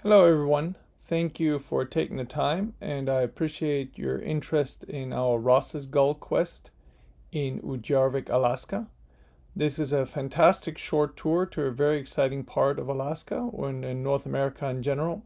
Hello everyone, thank you for taking the time and I appreciate your interest in our Ross's Gull quest in Utqiaġvik, Alaska. This is a fantastic short tour to a very exciting part of Alaska or in North America in general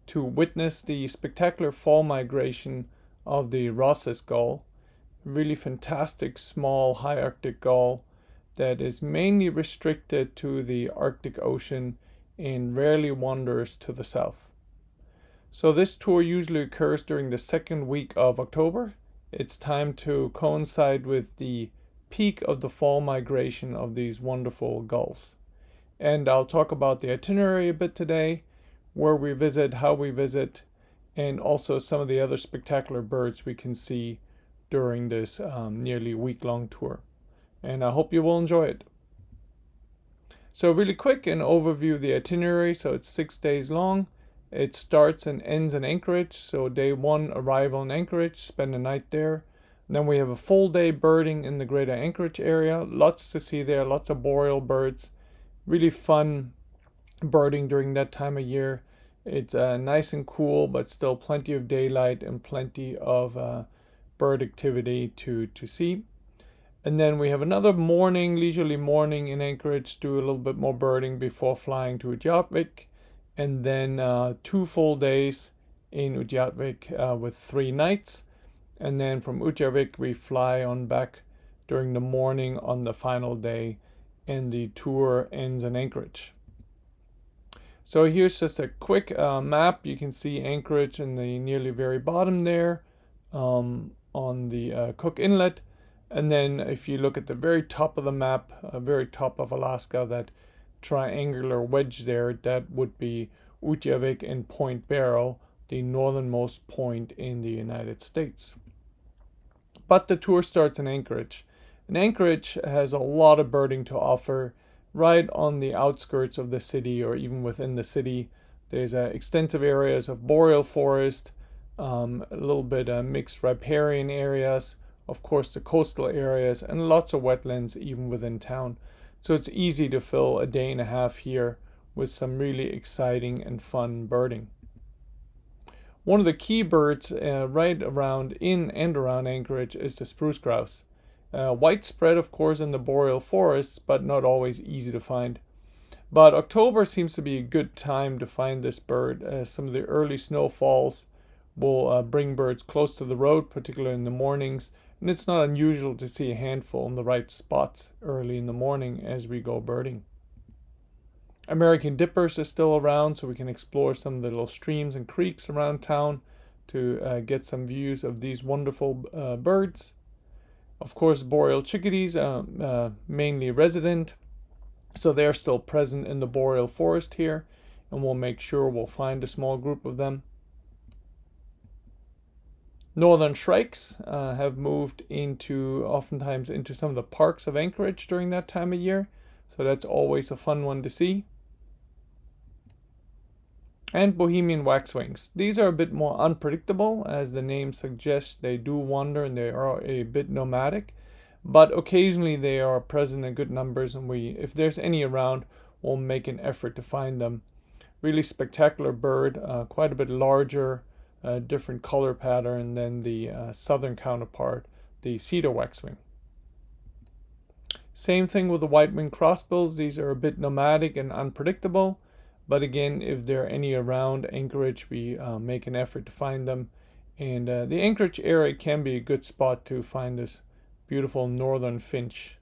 to witness the spectacular fall migration of the Ross's Gull, a really fantastic small high Arctic gull that is mainly restricted to the Arctic Ocean and rarely wanders to the south. So this tour usually occurs during the second week of October. It's time to coincide with the peak of the fall migration of these wonderful gulls. And I'll talk about the itinerary a bit today, where we visit, how we visit, and also some of the other spectacular birds we can see during this nearly week-long tour. And I hope you will enjoy it. So really quick, an overview of the itinerary. So it's 6 days long. It starts and ends in Anchorage. So day one, arrival in Anchorage, spend the night there. And then we have a full day birding in the greater Anchorage area. Lots to see there, lots of boreal birds. Really fun birding during that time of year. It's nice and cool, but still plenty of daylight and plenty of bird activity to see. And then we have another morning, leisurely morning in Anchorage, do a little bit more birding before flying to Utqiaġvik. And then 2 full days in Utqiaġvik with 3 nights. And then from Utqiaġvik we fly on back during the morning on the final day, and the tour ends in Anchorage. So here's just a quick map. You can see Anchorage in the nearly very bottom there on the Cook Inlet. And then if you look at the very top of the map, very top of Alaska, that triangular wedge there, that would be Utqiaġvik and Point Barrow, the northernmost point in the United States. But the tour starts in Anchorage. And Anchorage has a lot of birding to offer right on the outskirts of the city or even within the city. There's extensive areas of boreal forest, a little bit mixed riparian areas, of course the coastal areas, and lots of wetlands even within town. So it's easy to fill a day and a half here with some really exciting and fun birding. One of the key birds right around in and around Anchorage is the spruce grouse. Widespread, of course, in the boreal forests, but not always easy to find. But October seems to be a good time to find this bird, as some of the early snowfalls will bring birds close to the road, particularly in the mornings. And it's not unusual to see a handful in the right spots early in the morning as we go birding. American dippers are still around, so we can explore some of the little streams and creeks around town to get some views of these wonderful birds. Of course, boreal chickadees are mainly resident, so they're still present in the boreal forest here, and we'll make sure we'll find a small group of them. Northern shrikes have moved oftentimes into some of the parks of Anchorage during that time of year, so that's always a fun one to see. And Bohemian waxwings. These are a bit more unpredictable, as the name suggests. They do wander and they are a bit nomadic, but occasionally they are present in good numbers, and if there's any around, we'll make an effort to find them. Really spectacular bird, quite a bit larger, different color pattern than the southern counterpart, the cedar waxwing. Same thing with the white-winged crossbills. These are a bit nomadic and unpredictable, but again, if there are any around Anchorage, we make an effort to find them. And the Anchorage area can be a good spot to find this beautiful northern finch.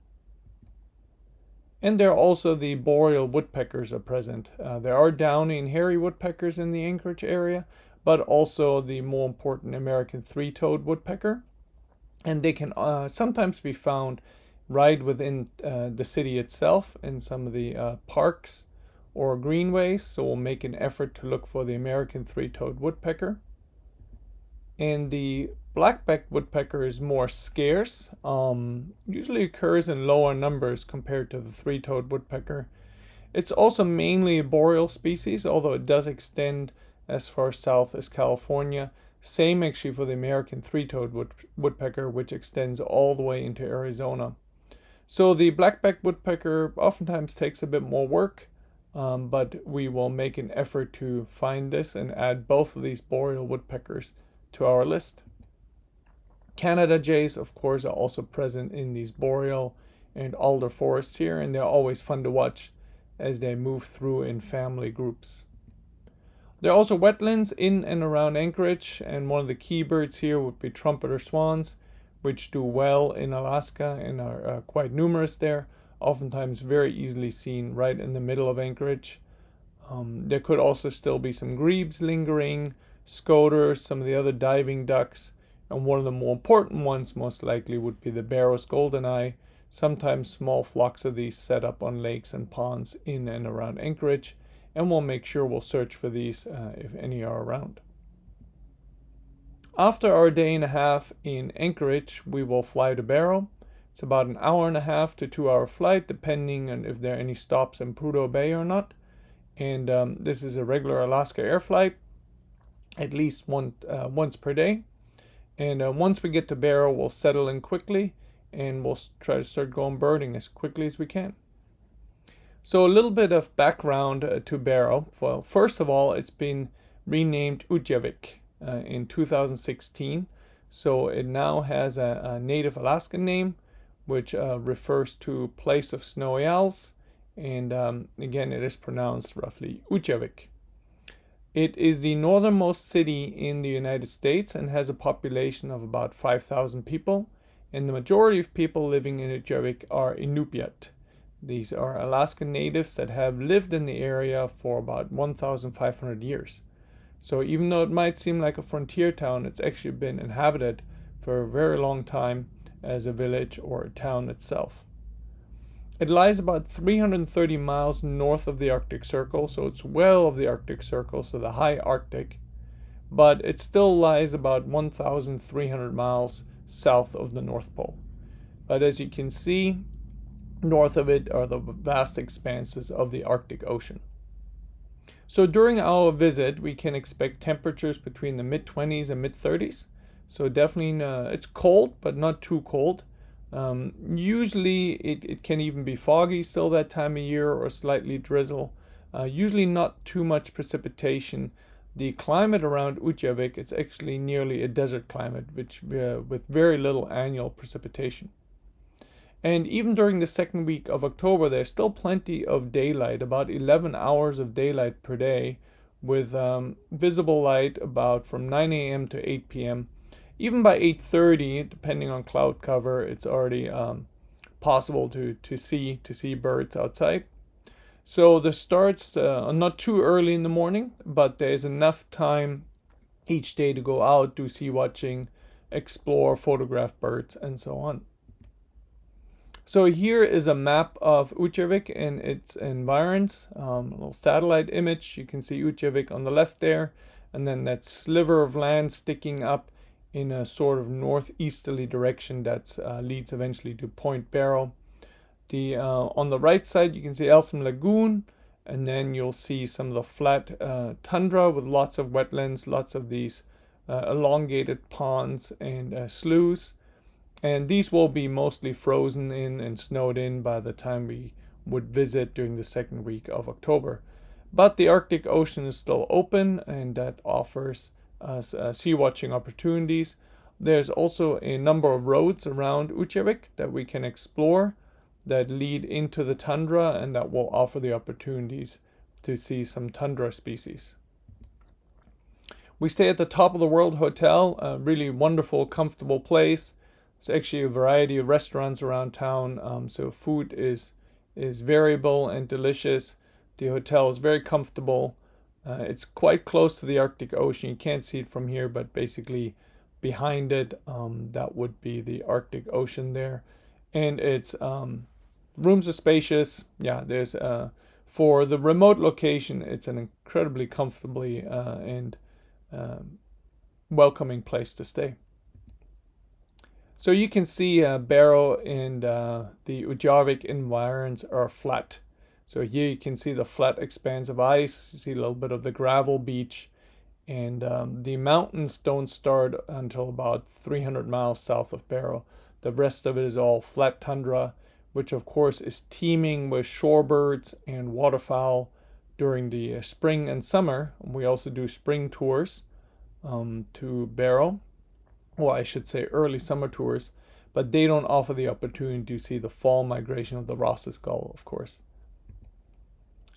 And there are also the boreal woodpeckers are present. There are downy and hairy woodpeckers in the Anchorage area, but also the more important American three-toed woodpecker. And they can sometimes be found right within the city itself in some of the parks or greenways. So we'll make an effort to look for the American three-toed woodpecker. And the black-backed woodpecker is more scarce, usually occurs in lower numbers compared to the three-toed woodpecker. It's also mainly a boreal species, although it does extend as far south as California. Same actually for the American three-toed woodpecker, which extends all the way into Arizona. So the black-backed woodpecker oftentimes takes a bit more work. but we will make an effort to find this and add both of these boreal woodpeckers to our list. Canada jays, of course, are also present in these boreal and alder forests here, and they're always fun to watch as they move through in family groups. There are also wetlands in and around Anchorage, and one of the key birds here would be trumpeter swans, which do well in Alaska and are quite numerous there, oftentimes very easily seen right in the middle of Anchorage. There could also still be some grebes lingering, scoters, some of the other diving ducks, and one of the more important ones most likely would be the Barrow's goldeneye. Sometimes small flocks of these set up on lakes and ponds in and around Anchorage, and we'll make sure we'll search for these if any are around. After our day and a half in Anchorage, we will fly to Barrow. It's about an hour and a half to 2 hour flight, depending on if there are any stops in Prudhoe Bay or not. And this is a regular Alaska air flight, at least once per day. And once we get to Barrow, we'll settle in quickly, and we'll try to start going birding as quickly as we can. So a little bit of background to Barrow. Well, first of all, it's been renamed Utqiaġvik in 2016. So it now has a native Alaskan name, which refers to place of snowy owls. And again, it is pronounced roughly Utqiaġvik. It is the northernmost city in the United States and has a population of about 5,000 people. And the majority of people living in Utqiaġvik are Inupiat. These are Alaskan natives that have lived in the area for about 1,500 years. So even though it might seem like a frontier town, it's actually been inhabited for a very long time as a village or a town itself. It lies about 330 miles north of the Arctic Circle, so it's well of the Arctic Circle, so the high Arctic, but it still lies about 1,300 miles south of the North Pole. But as you can see, north of it are the vast expanses of the Arctic Ocean. So during our visit, we can expect temperatures between the mid-20s and mid-30s. So definitely, it's cold, but not too cold. Usually it can even be foggy still that time of year, or slightly drizzle. Usually not too much precipitation. The climate around Utqiaġvik is actually nearly a desert climate, which with very little annual precipitation. And even during the second week of October, there's still plenty of daylight, about 11 hours of daylight per day, with visible light about from 9 a.m. to 8 p.m. Even by 8:30, depending on cloud cover, it's already possible to see birds outside. So the starts are not too early in the morning, but there's enough time each day to go out, do sea watching, explore, photograph birds, and so on. So here is a map of Utqiaġvik and its environs, a little satellite image. You can see Utqiaġvik on the left there, and then that sliver of land sticking up in a sort of northeasterly direction that leads eventually to Point Barrow. On the right side, you can see Elsom Lagoon, and then you'll see some of the flat tundra with lots of wetlands, lots of these elongated ponds and sloughs. And these will be mostly frozen in and snowed in by the time we would visit during the second week of October. But the Arctic Ocean is still open, and that offers us sea watching opportunities. There's also a number of roads around Utqiaġvik that we can explore that lead into the tundra, and that will offer the opportunities to see some tundra species. We stay at the Top of the World Hotel, a really wonderful, comfortable place. There's actually a variety of restaurants around town, so food is variable and delicious. The hotel is very comfortable. It's quite close to the Arctic Ocean. You can't see it from here, but basically behind it, that would be the Arctic Ocean there. And it's rooms are spacious. Yeah, there's for the remote location, it's an incredibly comfortably and welcoming place to stay. So you can see Barrow and the Utqiaġvik environs are flat. So here you can see the flat expanse of ice. You see a little bit of the gravel beach, and the mountains don't start until about 300 miles south of Barrow. The rest of it is all flat tundra, which of course is teeming with shorebirds and waterfowl, during the spring and summer. We also do spring tours to Barrow, or I should say early summer tours, but they don't offer the opportunity to see the fall migration of the Ross's gull, of course.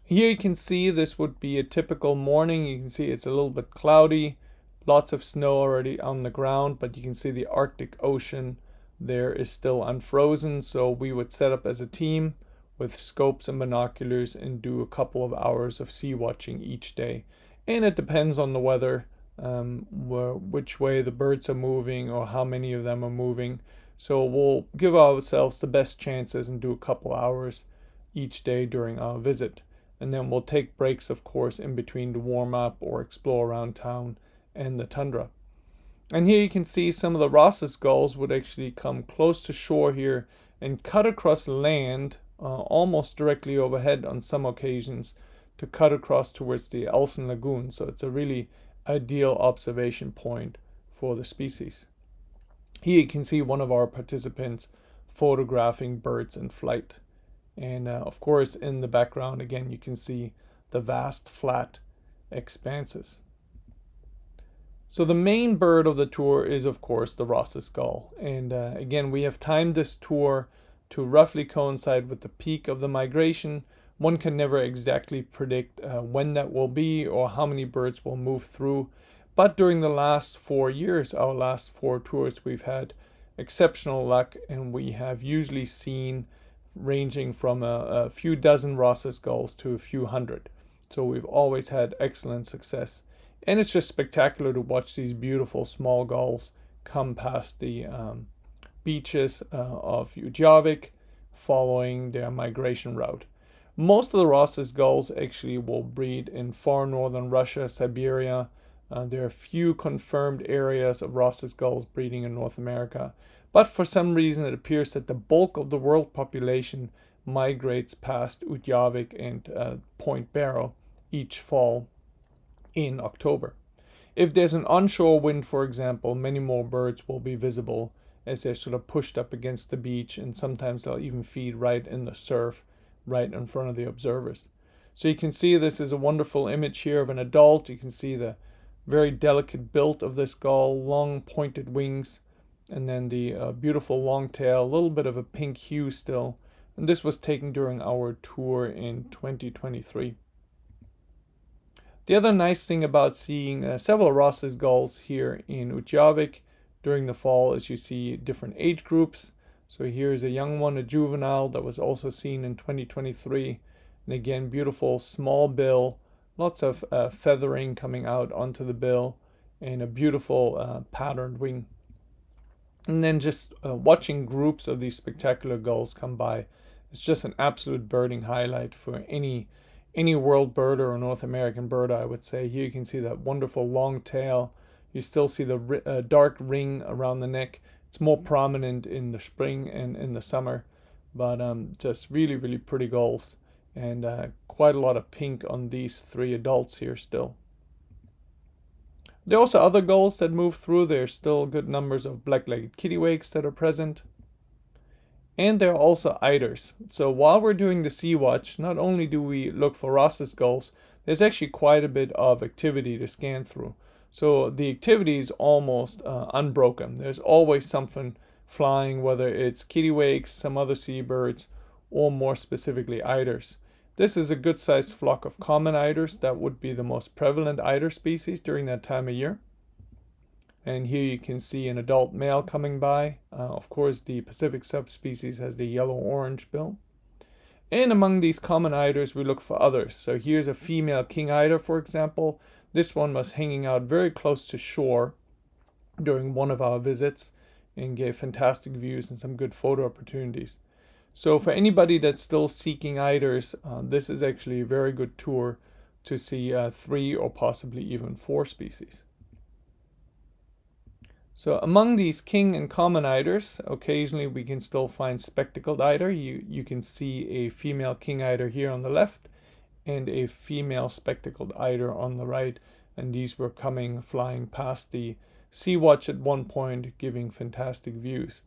Here you can see this would be a typical morning. You can see it's a little bit cloudy, lots of snow already on the ground, but you can see the Arctic Ocean there is still unfrozen. So we would set up as a team with scopes and binoculars and do a couple of hours of sea watching each day. And it depends on the weather, which way the birds are moving or how many of them are moving. So we'll give ourselves the best chances and do a couple hours each day during our visit. And then we'll take breaks, of course, in between to warm up or explore around town and the tundra. And here you can see some of the Ross's gulls would actually come close to shore here and cut across land, almost directly overhead on some occasions, to cut across towards the Elsen Lagoon. So it's a really ideal observation point for the species. Here you can see one of our participants photographing birds in flight. And of course, in the background, again, you can see the vast flat expanses. So the main bird of the tour is, of course, the Ross's gull. And again, we have timed this tour to roughly coincide with the peak of the migration. One can never exactly predict when that will be or how many birds will move through. But during the last 4 years, our last 4 tours, we've had exceptional luck, and we have usually seen ranging from a few dozen Ross's gulls to a few hundred. So we've always had excellent success. And it's just spectacular to watch these beautiful small gulls come past the beaches of Utqiaġvik following their migration route. Most of the Ross's gulls actually will breed in far northern Russia, Siberia. There are few confirmed areas of Ross's gulls breeding in North America. But for some reason, it appears that the bulk of the world population migrates past Utqiaġvik and Point Barrow each fall in October. If there's an onshore wind, for example, many more birds will be visible as they're sort of pushed up against the beach, and sometimes they'll even feed right in the surf, right in front of the observers. So you can see this is a wonderful image here of an adult. You can see the very delicate build of this gull, long pointed wings, and then the beautiful long tail, a little bit of a pink hue still. And this was taken during our tour in 2023. The other nice thing about seeing several Ross's gulls here in Utqiaġvik during the fall is you see different age groups. So here's a young one, a juvenile, that was also seen in 2023. And again, beautiful small bill, lots of feathering coming out onto the bill, and a beautiful patterned wing. And then just watching groups of these spectacular gulls come by is just an absolute birding highlight for any world birder or North American birder, I would say. Here you can see that wonderful long tail. You still see the dark ring around the neck. It's more prominent in the spring and in the summer, but just really, really pretty gulls, and quite a lot of pink on these 3 adults here still. There are also other gulls that move through. There's still good numbers of black-legged kittiwakes that are present. And there are also eiders. So while we're doing the sea watch, not only do we look for Ross's gulls, there's actually quite a bit of activity to scan through. So the activity is almost unbroken. There's always something flying, whether it's kittiwakes, some other seabirds, or more specifically eiders. This is a good-sized flock of common eiders. That would be the most prevalent eider species during that time of year. And here you can see an adult male coming by. Of course, the Pacific subspecies has the yellow-orange bill. And among these common eiders, we look for others. So here's a female king eider, for example. This one was hanging out very close to shore during one of our visits and gave fantastic views and some good photo opportunities. So for anybody that's still seeking eiders, this is actually a very good tour to see 3 or possibly even 4 species. So among these king and common eiders, occasionally we can still find spectacled eider. You can see a female king eider here on the left and a female spectacled eider on the right. And these were flying past the sea watch at one point, giving fantastic views.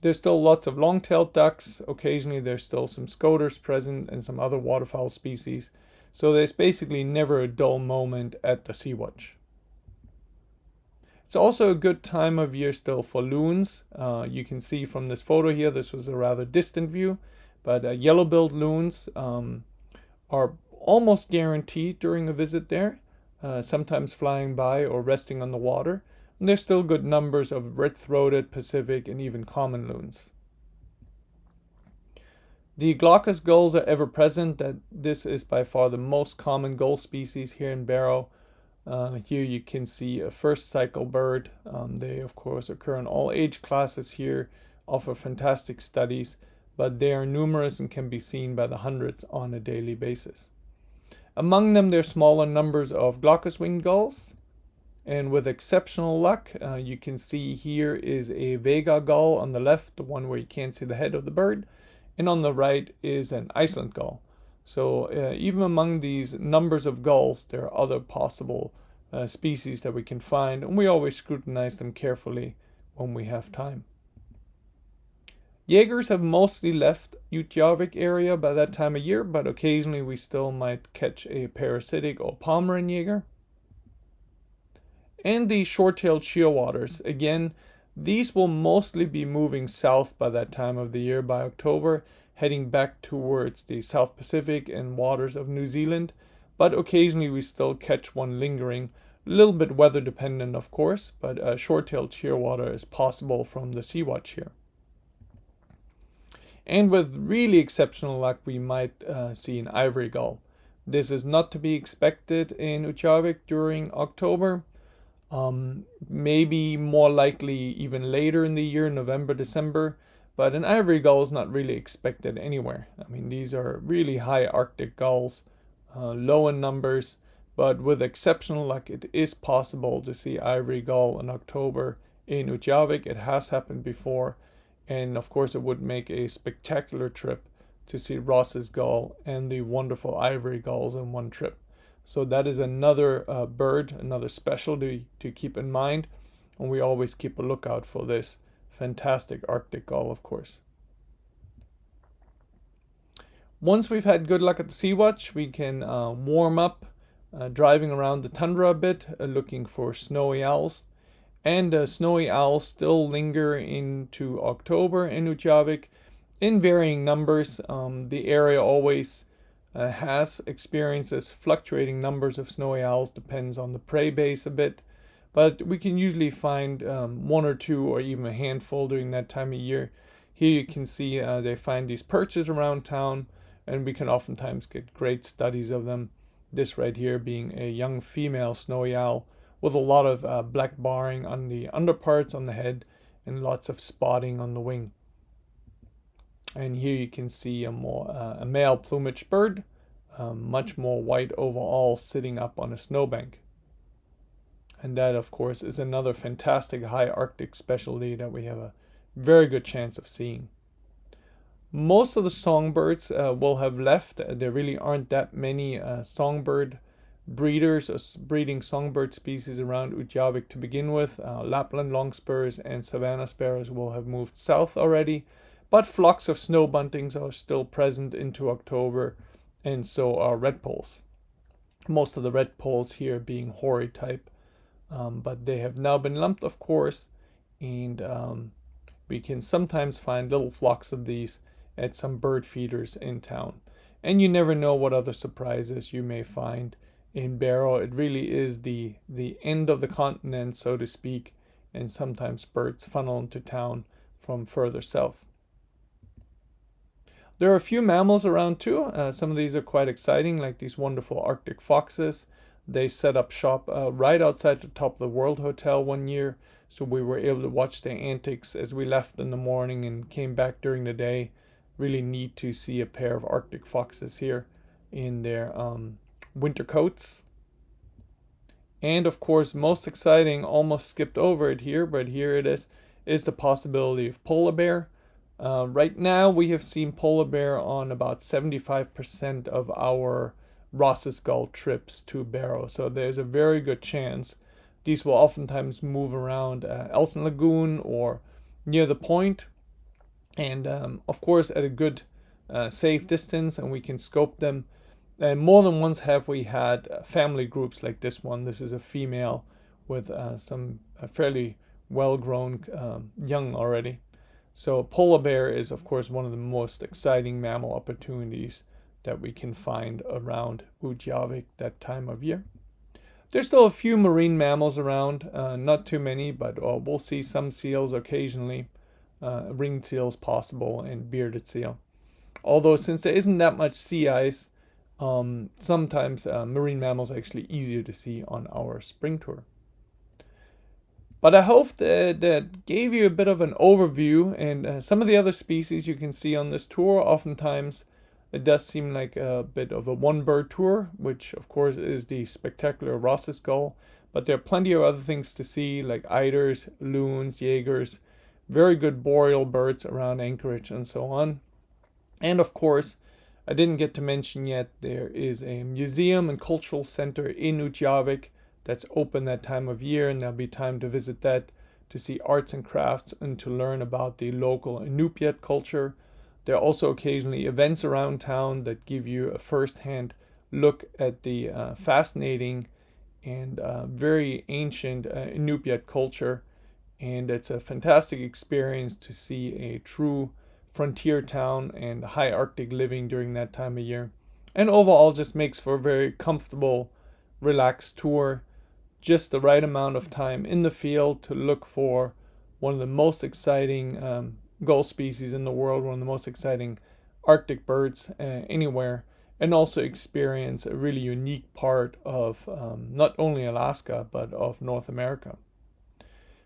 There's still lots of long-tailed ducks. Occasionally there's still some scoters present and some other waterfowl species. So there's basically never a dull moment at the Sea Watch. It's also a good time of year still for loons. You can see from this photo here, this was a rather distant view, but yellow-billed loons are almost guaranteed during a visit there, sometimes flying by or resting on the water. And there's still good numbers of red-throated, Pacific, and even common loons. The glaucous gulls are ever present. This is by far the most common gull species here in Barrow. Here you can see a first cycle bird. They of course occur in all age classes here, offer fantastic studies, but they are numerous and can be seen by the hundreds on a daily basis. Among them, there are smaller numbers of glaucous-winged gulls, and with exceptional luck, you can see here is a Vega gull on the left, the one where you can't see the head of the bird, and on the right is an Iceland gull. So even among these numbers of gulls, there are other possible species that we can find, and we always scrutinize them carefully when we have time. Jaegers have mostly left Utqiaġvik area by that time of year, but occasionally we still might catch a parasitic or Pomeranian jaeger. And the short-tailed shearwaters, again, these will mostly be moving south by that time of the year, by October, heading back towards the South Pacific and waters of New Zealand, but occasionally we still catch one lingering, a little bit weather dependent of course, but a short-tailed shearwater is possible from the Sea Watch here. And with really exceptional luck, we might see an ivory gull. This is not to be expected in Utqiaġvik during October. Maybe more likely even later in the year, November, December, but an ivory gull is not really expected anywhere. I mean, these are really high Arctic gulls, low in numbers, but with exceptional luck, it is possible to see ivory gull in October in Utqiaġvik. It has happened before, and of course it would make a spectacular trip to see Ross's gull and the wonderful ivory gulls in one trip. So that is another bird, another specialty to keep in mind, and we always keep a lookout for this fantastic Arctic gull, of course. Once we've had good luck at the Sea Watch, we can warm up, driving around the tundra a bit, looking for snowy owls. And snowy owls still linger into October in Utqiaġvik in varying numbers. The area always has experiences fluctuating numbers of snowy owls, depends on the prey base a bit, but we can usually find one or two or even a handful during that time of year. Here you can see they find these perches around town, and we can oftentimes get great studies of them. This right here being a young female snowy owl with a lot of black barring on the underparts on the head and lots of spotting on the wing. And here you can see a male plumaged bird, much more white overall, sitting up on a snowbank. And that, of course, is another fantastic high Arctic specialty that we have a very good chance of seeing. Most of the songbirds will have left. There really aren't that many songbird breeders or breeding songbird species around Utqiaġvik to begin with. Lapland longspurs and savanna sparrows will have moved south already, but flocks of snow buntings are still present into October, and so are redpolls. Most of the redpolls here being hoary type, but they have now been lumped, of course, and we can sometimes find little flocks of these at some bird feeders in town. And you never know what other surprises you may find in Barrow. It really is the end of the continent, so to speak, and sometimes birds funnel into town from further south. There are a few mammals around too. Some of these are quite exciting, like these wonderful Arctic foxes. They set up shop right outside the Top of the World Hotel one year, so we were able to watch their antics as we left in the morning and came back during the day. Really neat to see a pair of Arctic foxes here in their winter coats. And of course, most exciting, almost skipped over it here, but here it is the possibility of polar bear. Right now we have seen polar bear on about 75% of our Ross's Gull trips to Barrow, so there's a very good chance these will oftentimes move around Elson Lagoon or near the point, and of course at a good safe distance, and we can scope them. And more than once have we had family groups like this one. This is a female with some fairly well-grown young already. So polar bear is of course one of the most exciting mammal opportunities that we can find around Utqiaġvik that time of year. There's still a few marine mammals around, not too many, but we'll see some seals occasionally, ringed seals possible, and bearded seal. Although since there isn't that much sea ice, sometimes marine mammals are actually easier to see on our spring tour. But I hope that gave you a bit of an overview, and some of the other species you can see on this tour. Oftentimes it does seem like a bit of a one bird tour, which of course is the spectacular Ross's gull, but there are plenty of other things to see like eiders, loons, Jaegers, very good boreal birds around Anchorage and so on. And of course, I didn't get to mention yet, there is a museum and cultural center in Utqiaġvik that's open that time of year, and there'll be time to visit that, to see arts and crafts and to learn about the local Inupiat culture. There are also occasionally events around town that give you a first-hand look at the fascinating and very ancient Inupiat culture, and it's a fantastic experience to see a true frontier town and high Arctic living during that time of year. And overall just makes for a very comfortable, relaxed tour. Just the right amount of time in the field to look for one of the most exciting gull species in the world, one of the most exciting Arctic birds anywhere, and also experience a really unique part of not only Alaska, but of North America.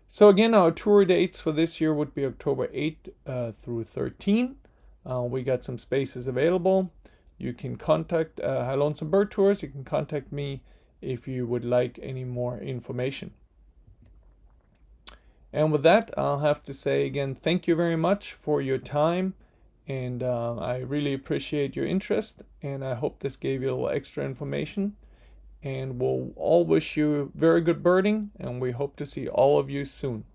So again, our tour dates for this year would be October 8th through 13. We got some spaces available. You can contact Lonesome BirdTours. You can contact me if you would like any more information. And with that, I'll have to say again, thank you very much for your time, and I really appreciate your interest, and I hope this gave you a little extra information, and we'll all wish you very good birding, and we hope to see all of you soon.